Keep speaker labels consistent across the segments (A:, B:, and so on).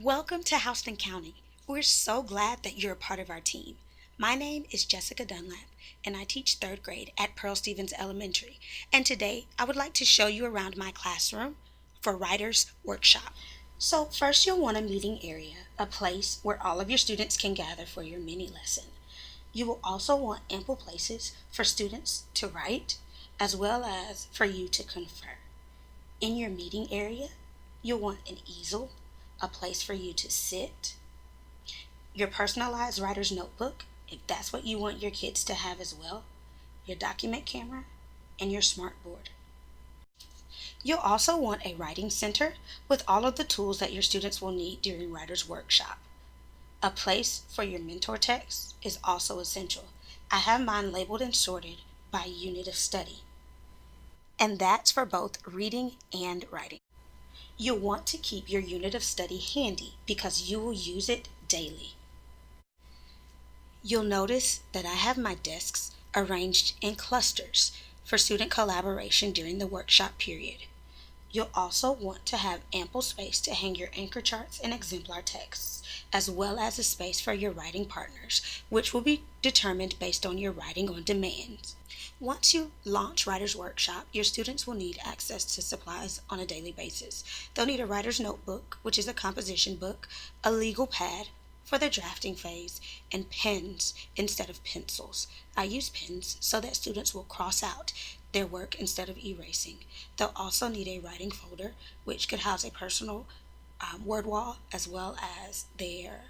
A: Welcome to Houston County. We're so glad that you're a part of our team. My name is Jessica Dunlap, and I teach third grade at Pearl Stevens Elementary. And today I would like to show you around my classroom for Writers Workshop. So, first, you'll want a meeting area, a place where all of your students can gather for your mini lesson. You will also want ample places for students to write, as well as for you to confer. In your meeting area, you'll want an easel, a place for you to sit, your personalized writer's notebook, if that's what you want your kids to have as well, your document camera, and your smart board. You'll also want a writing center with all of the tools that your students will need during Writer's Workshop. A place for your mentor text is also essential. I have mine labeled and sorted by unit of study, and that's for both reading and writing. You'll want to keep your unit of study handy because you will use it daily. You'll notice that I have my desks arranged in clusters for student collaboration during the workshop period. You'll also want to have ample space to hang your anchor charts and exemplar texts, as well as a space for your writing partners, which will be determined based on your writing on demand. Once you launch Writer's Workshop, your students will need access to supplies on a daily basis. They'll need a writer's notebook, which is a composition book, a legal pad for the drafting phase, and pens instead of pencils. I use pens so that students will cross out their work instead of erasing. They'll also need a writing folder, which could house a personal word wall as well as their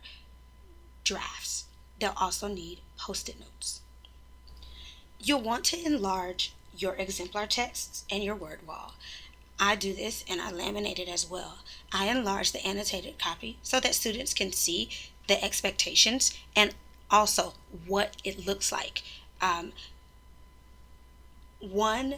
A: drafts. They'll also need post-it notes. You'll want to enlarge your exemplar texts and your word wall. I do this and I laminate it as well. I enlarge the annotated copy so that students can see the expectations and also what it looks like. One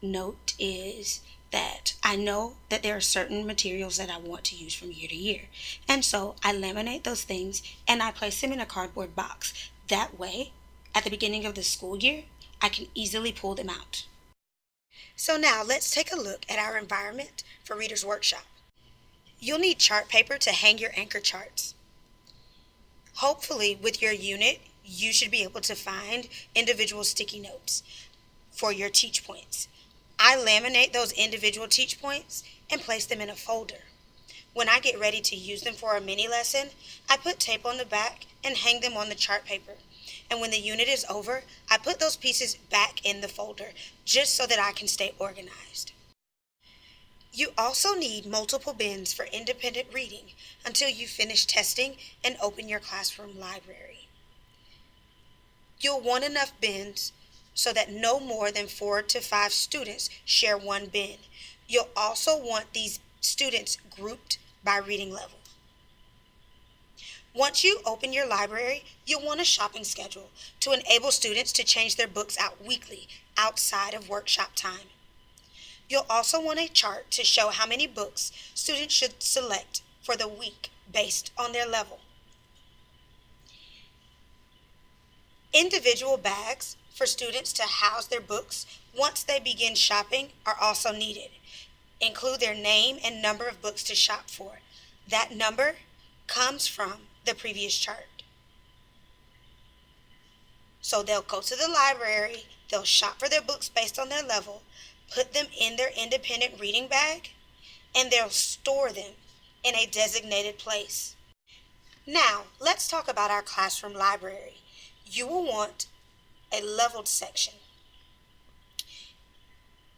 A: note is that I know that there are certain materials that I want to use from year to year. And so I laminate those things and I place them in a cardboard box. That way, at the beginning of the school year, I can easily pull them out. So now let's take a look at our environment for Reader's Workshop. You'll need chart paper to hang your anchor charts. Hopefully with your unit, you should be able to find individual sticky notes for your teach points. I laminate those individual teach points and place them in a folder. When I get ready to use them for a mini lesson, I put tape on the back and hang them on the chart paper. And when the unit is over, I put those pieces back in the folder just so that I can stay organized. You also need multiple bins for independent reading until you finish testing and open your classroom library. You'll want enough bins so that no more than 4 to 5 students share one bin. You'll also want these students grouped by reading level. Once you open your library, you'll want a shopping schedule to enable students to change their books out weekly outside of workshop time. You'll also want a chart to show how many books students should select for the week based on their level. Individual bags for students to house their books once they begin shopping are also needed. Include their name and number of books to shop for. That number comes from the previous chart. So they'll go to the library, they'll shop for their books based on their level, put them in their independent reading bag, and they'll store them in a designated place. Now, let's talk about our classroom library. You will want a leveled section.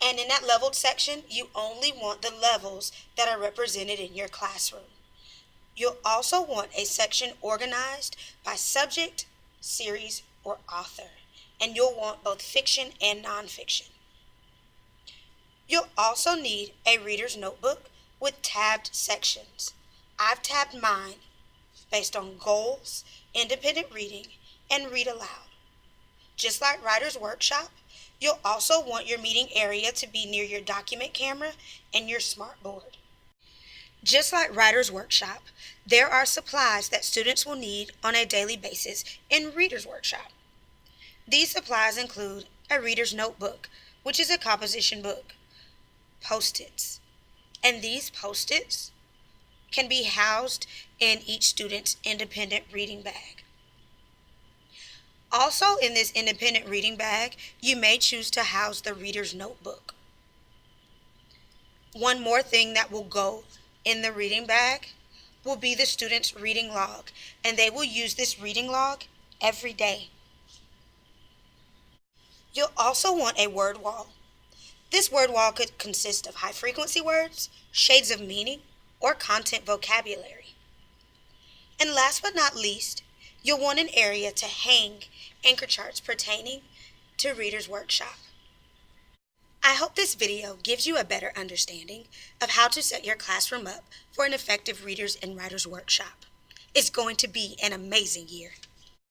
A: And in that leveled section, you only want the levels that are represented in your classroom. You'll also want a section organized by subject, series, or author, and you'll want both fiction and nonfiction. You'll also need a reader's notebook with tabbed sections. I've tabbed mine based on goals, independent reading, and read aloud. Just like Writer's Workshop, you'll also want your meeting area to be near your document camera and your smart board. Just like Writer's Workshop, there are supplies that students will need on a daily basis in Reader's Workshop. These supplies include a reader's notebook, which is a composition book, Post-its, and these Post-its can be housed in each student's independent reading bag. Also, in this independent reading bag, you may choose to house the reader's notebook. One more thing that will go in the reading bag will be the student's reading log, and they will use this reading log every day. You'll also want a word wall. This word wall could consist of high frequency words, shades of meaning, or content vocabulary. And last but not least, you'll want an area to hang anchor charts pertaining to Reader's Workshop. I hope this video gives you a better understanding of how to set your classroom up for an effective Readers and Writers Workshop. It's going to be an amazing year.